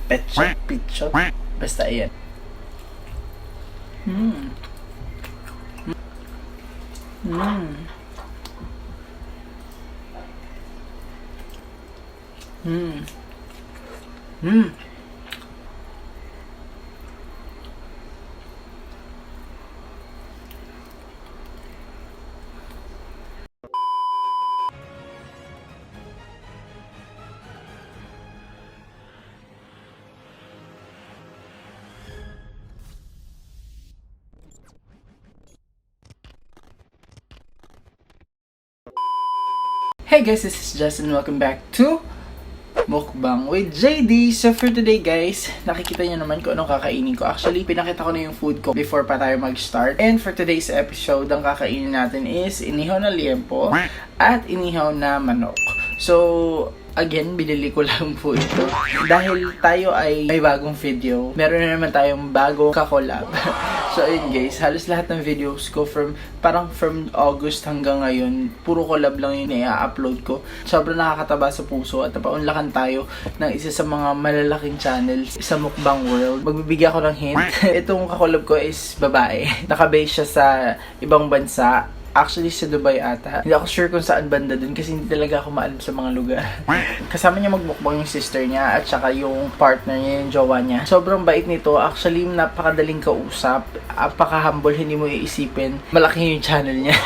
petshot, pitshot. Basta ayan. Mm. Mm. Mm. Mm. Hey guys, this is Justin. Welcome back to Mukbang with JD. So for today guys, nakikita nyo naman kung anong kakainin ko. Actually, pinakita ko na yung food ko before pa tayo mag-start. And for today's episode, ang kakainin natin is inihaw na liempo at inihaw na manok. So, again, binili ko lang po ito. Dahil tayo ay may bagong video, meron na naman tayong bagong kakolab. So, ayun guys, halos lahat ng videos ko from August hanggang ngayon, puro collab lang yun i-upload ko. Sobrang nakakataba sa puso at napaunlakan tayo ng isa sa mga malalaking channels sa mukbang world. Magbibigyan ko ng hint. Itong kakolab ko is babae. Nakabase siya sa ibang bansa. Actually, sa Dubai ata. Hindi ako sure kung saan banda dun kasi hindi talaga ako maalam sa mga lugar. Kasama niya magmukbang yung sister niya at saka yung partner niya, yung jowa niya. Sobrang bait nito. Actually, napakadaling kausap. Napaka-humble, hindi mo iisipin. Malaki yung channel niya.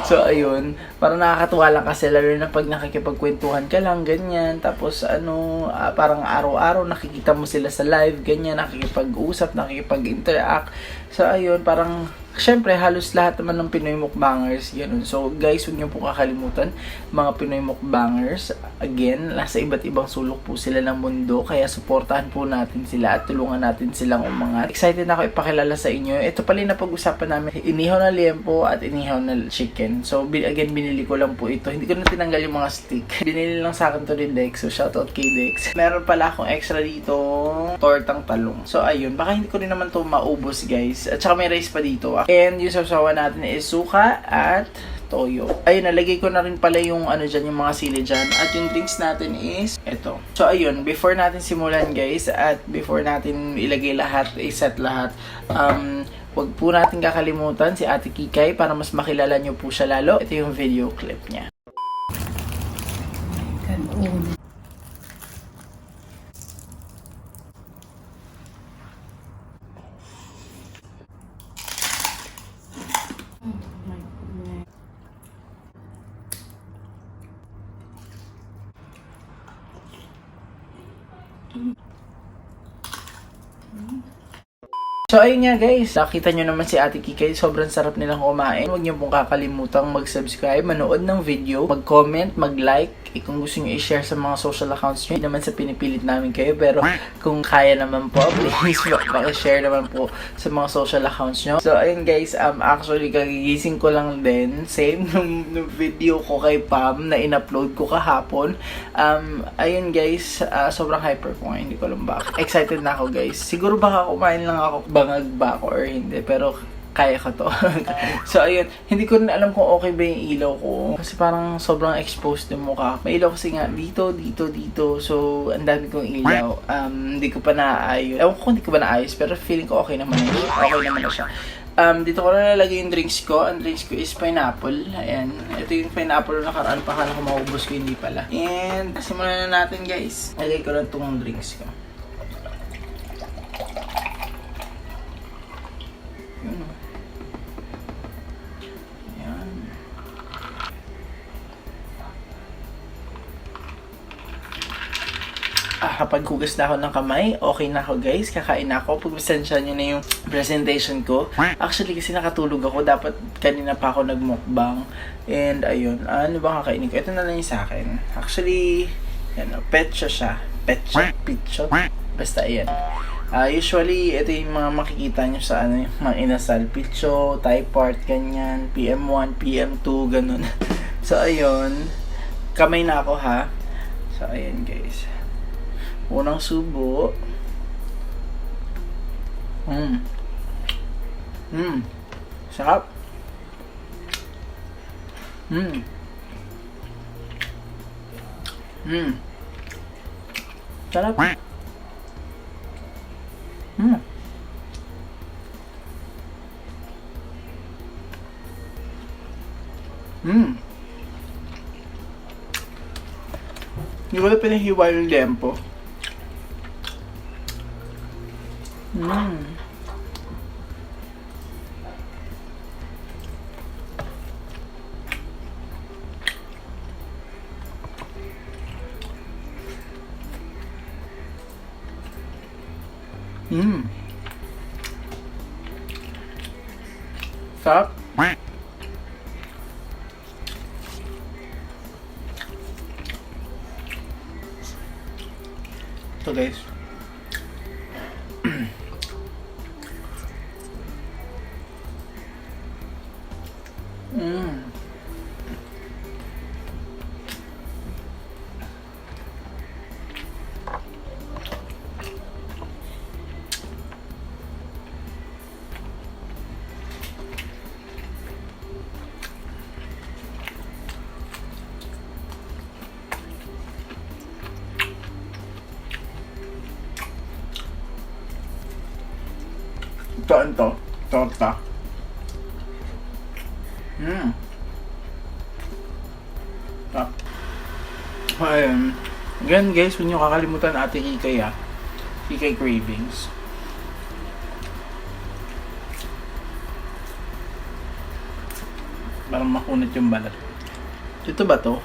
So, ayun. Parang nakakatuwa lang kasi lalo na pag nakikipagkwentuhan ka lang, ganyan. Tapos, parang araw-araw nakikita mo sila sa live, ganyan. Nakikipag-usap, nakikipag-interact. So, ayun, parang syempre, halos lahat naman ng Pinoy mukbangers, ganun. So, guys, huwag niyo po kakalimutan, mga Pinoy mukbangers, again, nasa iba't ibang sulok po sila ng mundo, kaya supportahan po natin sila at tulungan natin silang umangat. Excited na ako ipakilala sa inyo. Ito pala yung napag-usapan namin, inihaw na liempo at inihaw na chicken. So, again, binili ko lang po ito. Hindi ko na tinanggal yung mga stick. Binili lang sa akin to ni Dex. So, shoutout kay Dex. Meron pala akong extra dito, tortang talong. So, ayun. Baka hindi ko rin naman to maubos, guys. At saka may rice pa dito. And yung sausawan natin is suka at toyo. Ayun, nalagay ko na rin pala yung dyan, yung mga sili dyan. At yung drinks natin is ito. So, ayun. Before natin simulan, guys, at before natin ilagay lahat, iset lahat, wag po natin kakalimutan si Ate Kikay para mas makilala nyo po siya lalo. Ito yung video clip niya. So ayun nga guys, nakita nyo naman si Ate Kikay, sobrang sarap nilang kumain. Huwag nyo pong kakalimutang mag-subscribe, manood ng video, mag-comment, mag-like. Kung gusto nyo i-share sa mga social accounts nyo, hindi naman sa pinipilit namin kayo, pero kung kaya naman po, please maki-share naman po sa mga social accounts nyo. So ayun guys, actually kagigising ko lang din, same nung video ko kay Pam na in-upload ko kahapon. Ayun guys, sobrang hyper ko ngayon, hindi ko alam bakit. Excited na ako guys. Siguro baka kumain lang ako, bangag ba ako or hindi, pero kaya ko to. So ayun, hindi ko rin alam kung okay ba yung ilaw ko kasi parang sobrang exposed yung mukha. May ilaw kasi nga dito. So ang dami kong ilaw. Hindi ko pa naayos. Ewan ko hindi ko ba naayos, pero feeling ko okay naman na siya. Dito ko na nalagay yung drinks ko. Ang drinks ko is pineapple. Ayan. Ito yung pineapple na nakaraan pa. Kala ko maubos ko, hindi pala. And simulan na natin guys. Nalagay ko lang itong drinks ko. Kapag hugas na ako ng kamay, okay na ako guys, kakain na ako. Pag-pasensya nyo na yung presentation ko. Actually kasi nakatulog ako, dapat kanina pa ako nagmukbang. And ayun, ano ba kakainin ko? Ito na lang yung sa akin. Actually, petshot siya. Pitshot. Basta ayan. Usually, ito yung mga makikita nyo sa mga inasal. Pitcho, Thai part, ganyan. PM1, PM2, ganun. So ayun, kamay na ako ha. So ayan guys. Unang subo. Sarap. Sarap. Mm. Mm. Hindi ko na pinahiwa yung liempo. Mm. Mm. Sarap. Ito guys. Mm. Ito. Torta. Mm. Ah. Again guys, huwag niyo kakalimutan ate Kikay Kikay Cravings. Parang makunat yung balat. Ito ba to?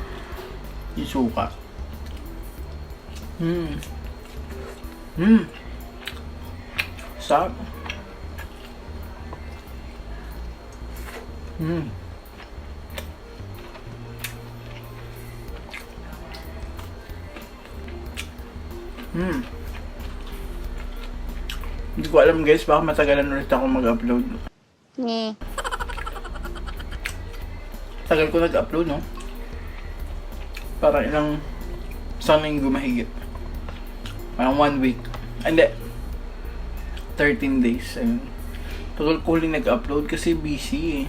Yung suka. Sarap. Hindi ko alam guys, baka matagalan ulit ako mag-upload. Tagal ko nag-upload, no? Parang isang linggo mahigit. Parang 1 week. Hindi. 13 days. Ayun. Tagal ko ulit nag-upload kasi busy eh.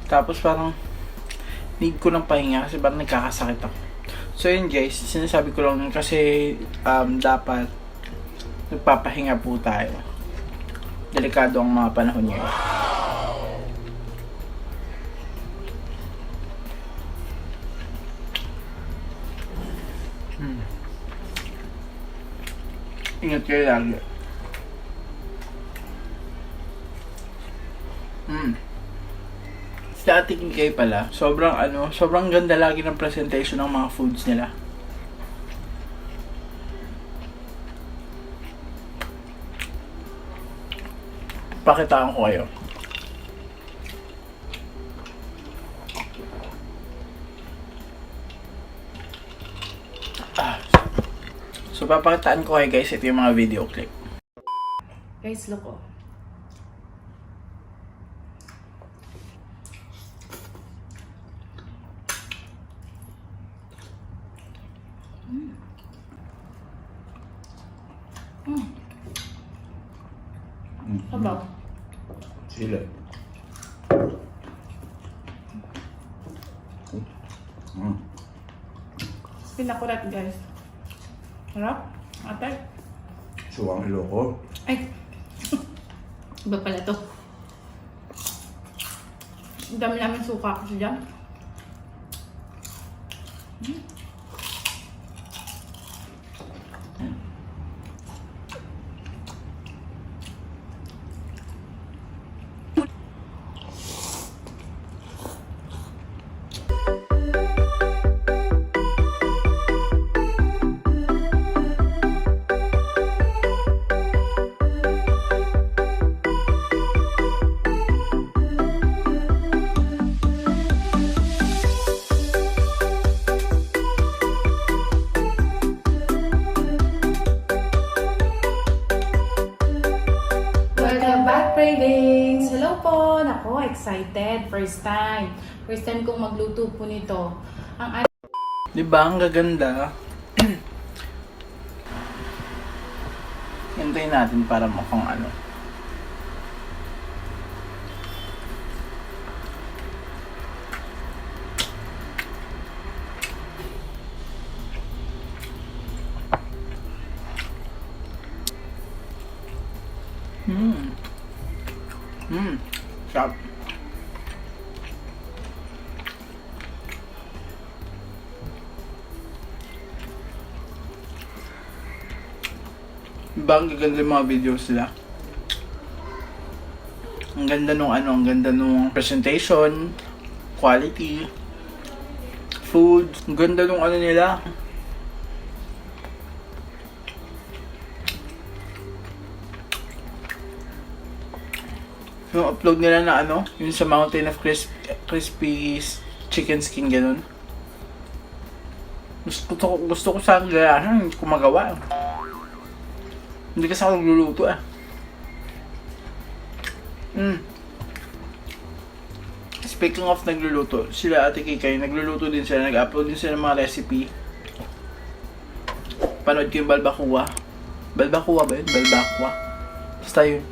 Tapos parang need ko ng pahinga kasi parang nagkakasakit ako. So yun guys, sinasabi ko lang kasi dapat nagpapahinga po tayo. Delikado ang mga panahon ngayon. Ingat kayo lagi. Sa Ate Kikay pala, sobrang ganda lagi ng presentation ng mga foods nila. Pakitaan ko kayo. So papakitaan ko kayo guys, ito yung mga video clip. Guys, look oh. Sabaw. Sila. Pinakurat guys. Harap? Ate? Suwang Iloko. Ay! Iba pala to. Ang dami namin suka kasi dyan. Cravings! Hello po! Nako, excited. First time kong magluto po nito. Ang Diba? Ang gaganda. Hintayin natin para mukhang ano. Sarap. Ang gaganda yung mga videos nila. Ang ganda ang ganda nung presentation, quality, food, ang ganda nung nila. Yung upload nila na yung sa Mountain of Crispy Chicken Skin, ganun. Gusto ko sana gayahan, hindi ko magawa. Hindi kasi ako nagluluto Speaking of nagluluto, sila Ate Kikay, nagluluto din sila, nag-upload din sila ng mga recipe. Panood ko yung balbacoa. Balbacoa ba yun? Balbacoa. Basta yun.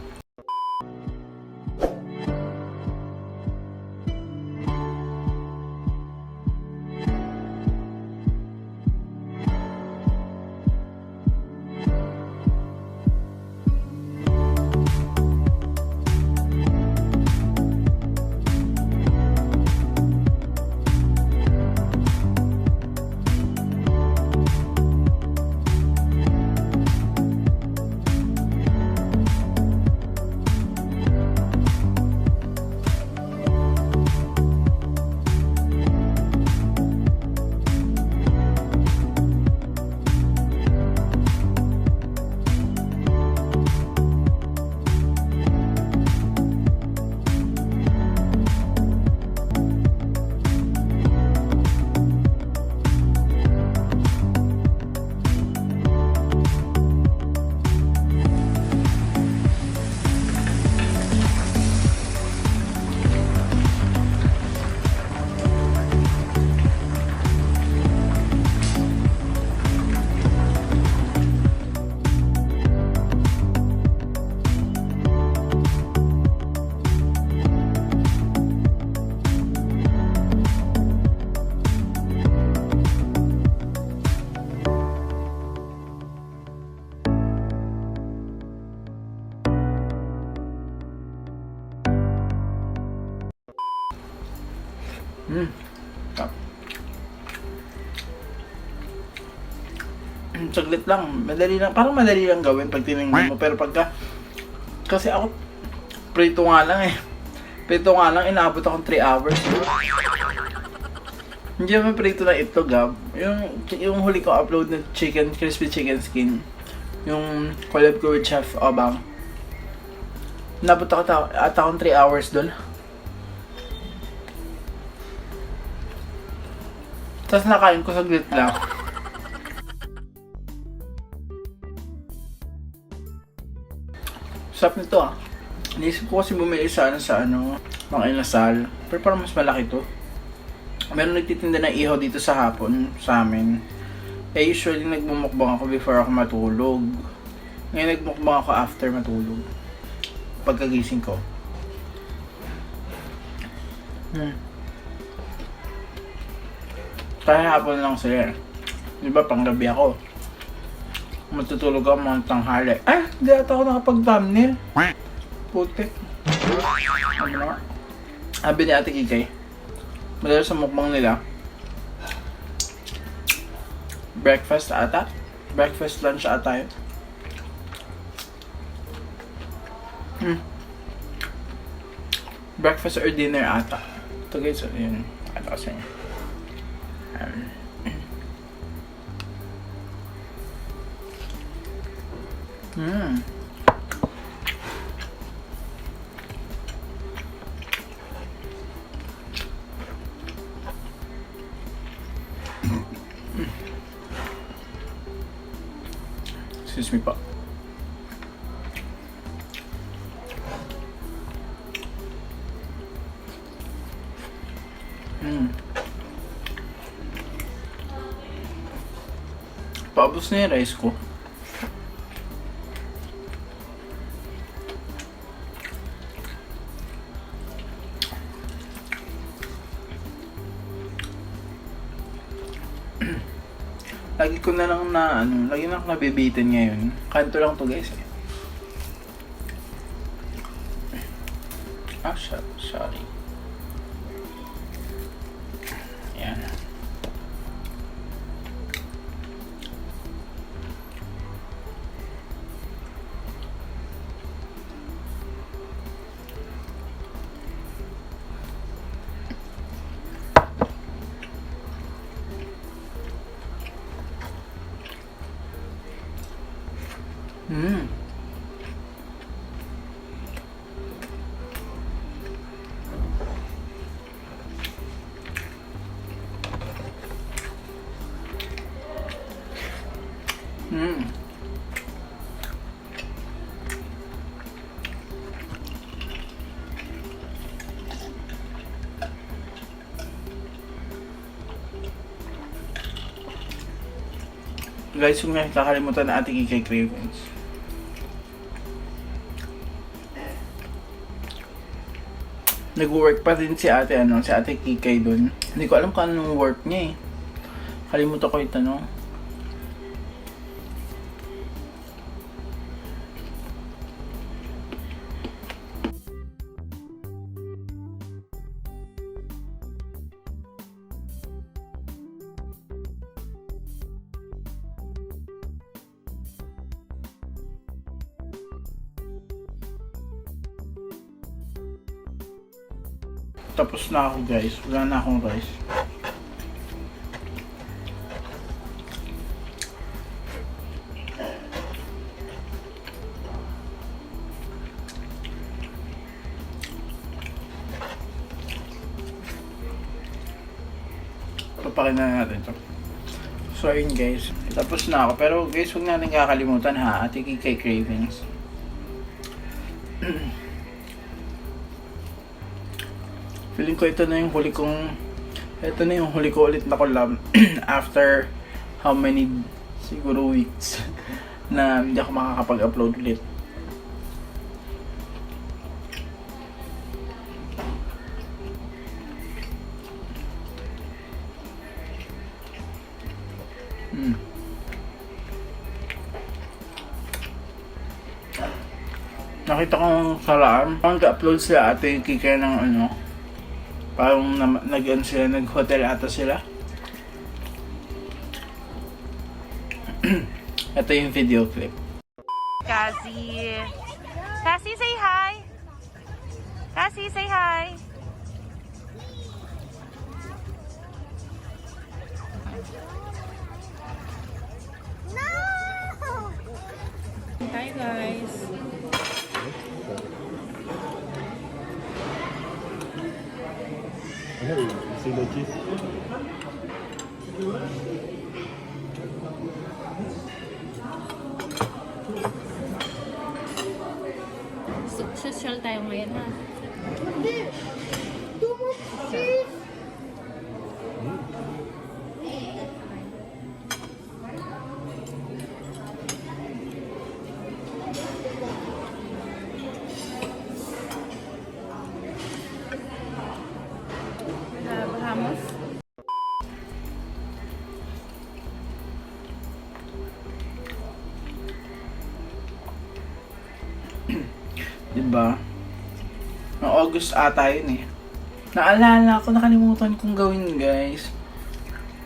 Saglit lang, madali lang, parang madali lang gawin pag tinignan mo, pero pagka, kasi ako, prito nga lang inaabot akong 3 hours. Hindi naman prito na itlog yung huli ko upload na crispy chicken skin, yung collab ko with Chef Obang, inabot ako akong 3 hours doon. Tapos nakain ko saglit lang. Sarap nito Naisip ko kasi bumili sa mga inasal. Pero parang mas malaki to. Meron nagtitinda ng ihaw dito sa hapon sa amin. Usually nagmumukbang ako before ako matulog. Ngayon nagmukbang ako after matulog. Pagkagising ko. Kaya hapon lang sila. Diba panggabi ako. Matutulog ako mga tanghali. Hindi ata ako nakapag-thumbnail. Putik. Sabi ni Ate Kikay, madalas sa mukbang nila, breakfast ata? Breakfast lunch ata yun. Breakfast or dinner ata. Ito guys, yun. Ito kasi niya. Excuse me pa. Paubos na yung rice ko. Lagi ko na lang lagi na ako nabibitin ngayon. Kanto lang to guys Ah, sorry. Ayan. Mm. Mm. Guys, huwag na kakalimutan na ating Kikay Cravings. Nag-work pa din si ate, si ate Kikay dun. Hindi ko alam kung anong work niya eh. Kalimutan ko itanong. Tapos na ako guys, wala na akong rice. Papakin na natin to. So ayun guys, tapos na ako. Pero guys, huwag natin kakalimutan ha, ating Kikay Cravings. Feeling ko ito na yung huli ko ulit na collab after how many siguro weeks na hindi ako makakapag-upload ulit. Nakita ko sa laan, mag-upload sila ate Kikay ng parang nag-hotel ata sila. Ito yung video clip. Cassie. Cassie, say hi. Cassie, say hi. Hi guys. Hey, you see the cheese? Social tayo ngayon ha. Vamos. Diba? Noong August ata yun eh. Naalala ko, nakalimutan kong gawin guys.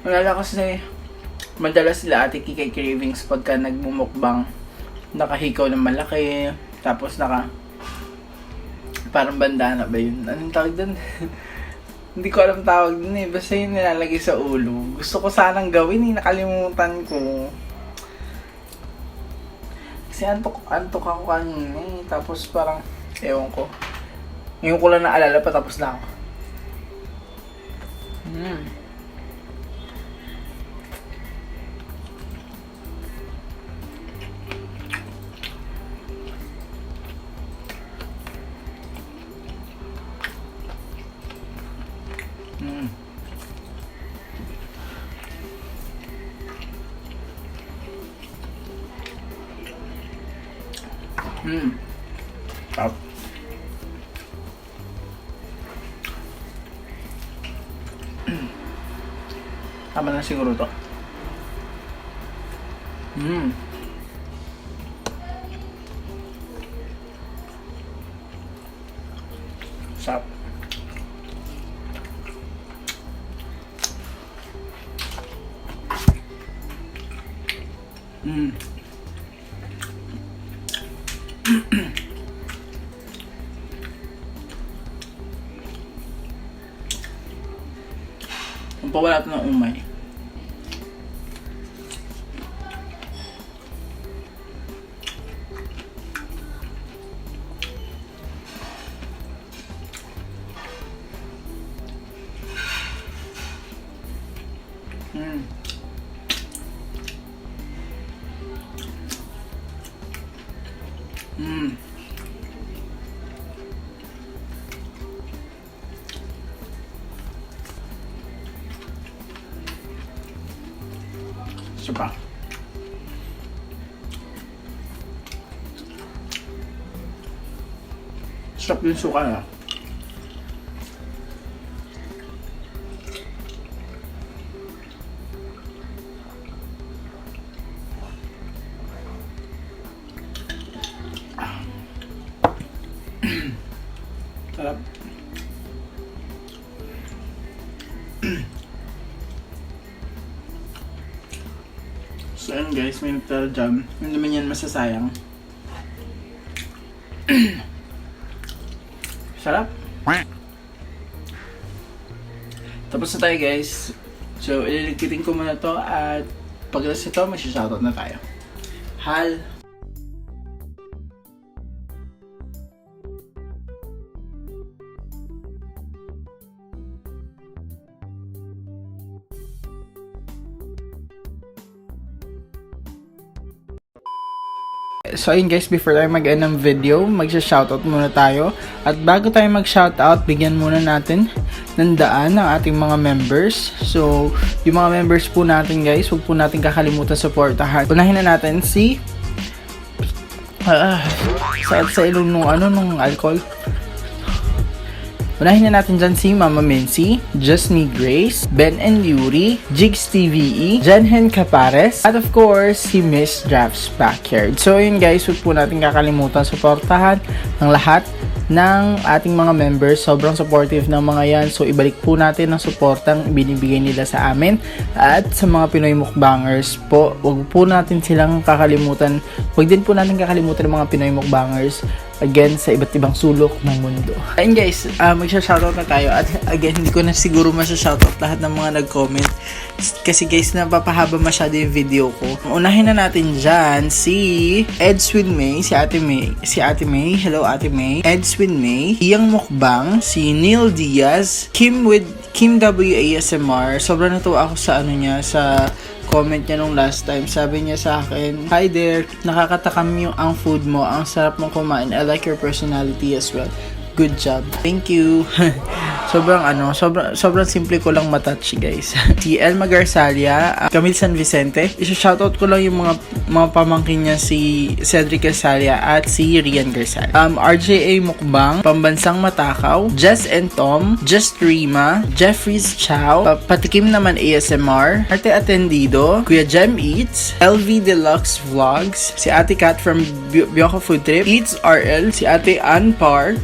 Naalala ko kasi madalas sila ate Kikay Cravings pagka nagmumukbang. Nakahikaw ng malaki. Tapos parang bandana ba yun? Anong tawag doon? Hindi ko alam tawag doon eh. Basta yun nilalagay sa ulo. Gusto ko sanang gawin eh. Nakalimutan ko. Kasi antok ako kanina eh. Tapos parang, ewan ko. Ngayon ko lang naalala pa, tapos na ako. Top. Tama na siguro to. Sarap. Ang pawala ito ng umay. Isa pa. Sarap yung suka na. Sarap. So ayun guys, may nagtara dyan. Hindi naman yan masasayang. Sarap. Tapos na tayo guys. So ililigpitin ko muna to at pagkatapos ito, mag-shoutout na tayo. Hal. So ayun guys, before tayo mag-end ng video, mag-shoutout muna tayo. At bago tayo mag-shoutout, bigyan muna natin ng daan ng ating mga members. So, yung mga members po natin guys, huwag po natin kakalimutan supportahan. Unahin na natin si sa ilong nung alcohol. Unahin na natin dyan si Mama Mincy, Just Me Grace, Ben and Yuri, Jigs TVE, Jenhen Capares, at of course, si Miss Drafts Backyard. So yun guys, huwag po natin kakalimutan supportahan ng lahat ng ating mga members. Sobrang supportive ng mga yan. So ibalik po natin ang suportang binibigay nila sa amin. At sa mga Pinoy mukbangers po, huwag po natin silang kakalimutan. Huwag din po natin kakalimutan ng mga Pinoy mukbangers again sa iba't ibang sulok ng mundo. Ayun guys, magsha-shoutout na tayo. At again, hindi ko na siguro masya-shoutout lahat ng mga nag-comment. Kasi guys, napapahaba masyado yung video ko. Unahin na natin dyan si Edswin May, si Ate May, hello Ate May, Edswin May, Iyang Mukbang, si Neil Diaz, Kim WASMR. Sobrang natuwa ako sa sa comment niya nung last time. Sabi niya sa akin, "Hi there, nakakatakam ang food mo. Ang sarap mong kumain. I like your personality as well. Good job." Thank you. sobrang simple ko lang matouch guys. Si Elma Garsalia, Camille San Vicente. Isa-shoutout ko lang yung mga pamangkin niya, si Cedric Garsalia at si Rian Garsalia. RJA Mukbang, Pambansang Matakaw, Jess and Tom, Just Rima, Jeffries Chow, Patikim naman ASMR, Arte Atendido, Kuya Jem Eats, LV Deluxe Vlogs, si Ate Kat from Bioco Food Trip, Eats RL, si Ate Ann Par,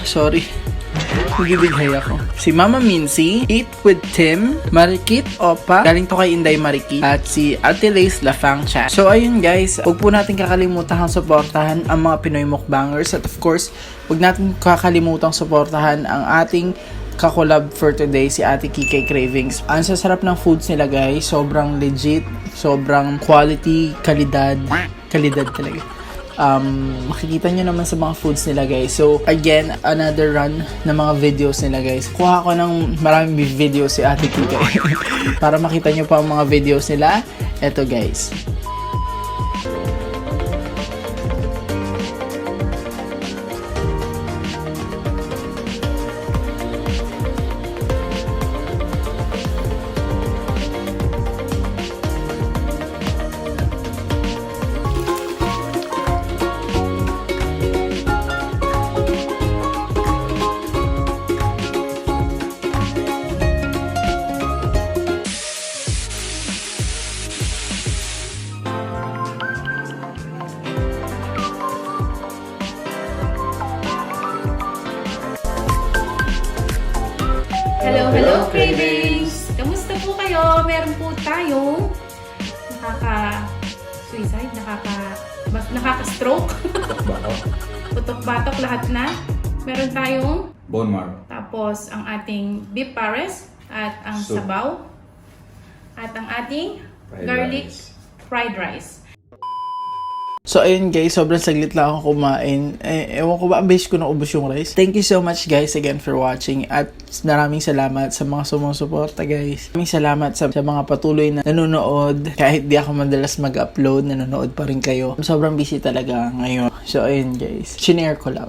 sorry. Nagibighay ako. Si Mama Mincy, Eat with Tim, Marikit Opa, galing to kay Inday Marikit, at si Ate Lace Lafang Chat. So ayun guys, huwag po natin kakalimutan suportahan ang mga Pinoy mukbangers, at of course, huwag natin kakalimutan suportahan ang ating kakolab for today, si Ate Kikay Cravings. Ang sasarap ng foods nila guys, sobrang legit, sobrang quality, kalidad talaga. Makikita nyo naman sa mga foods nila guys. So again, another run ng mga videos nila guys. Kuha ko ng maraming videos si Ate Kikay para makita nyo pa ang mga videos nila. Eto guys. Cravings! Kamusta po kayo? Meron po tayong nakaka-suicide, nakaka-stroke, putok-batok lahat na. Meron tayong Bone marrow. tapos ang ating beef pares at ang Soup. sabaw at ang ating Fried garlic rice. fried rice. So ayun guys, sobrang saglit lang ako kumain. Ewan ko ba, ang base ko naubos yung rice. Thank you so much guys again for watching. At maraming salamat sa mga sumusuporta guys. Maraming salamat sa mga patuloy na nanonood. Kahit di ako madalas mag-upload, nanonood pa rin kayo. Sobrang busy talaga ngayon. So ayun guys, shinare ko lang.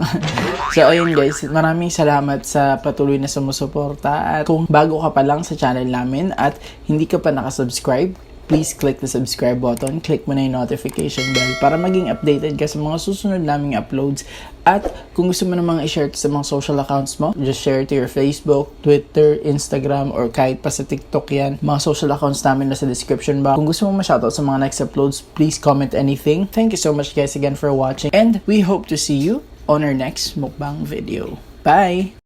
So ayun guys, maraming salamat sa patuloy na sumusuporta. At kung bago ka pa lang sa channel namin at hindi ka pa nakasubscribe, please click the subscribe button, click mo na yung notification bell para maging updated ka sa mga susunod naming uploads. At kung gusto mo namang i-share sa mga social accounts mo, just share to your Facebook, Twitter, Instagram, or kahit pa sa TikTok yan. Mga social accounts namin na sa description box. Kung gusto mo ma-shoutout sa mga next uploads, please comment anything. Thank you so much guys again for watching, and we hope to see you on our next mukbang video. Bye!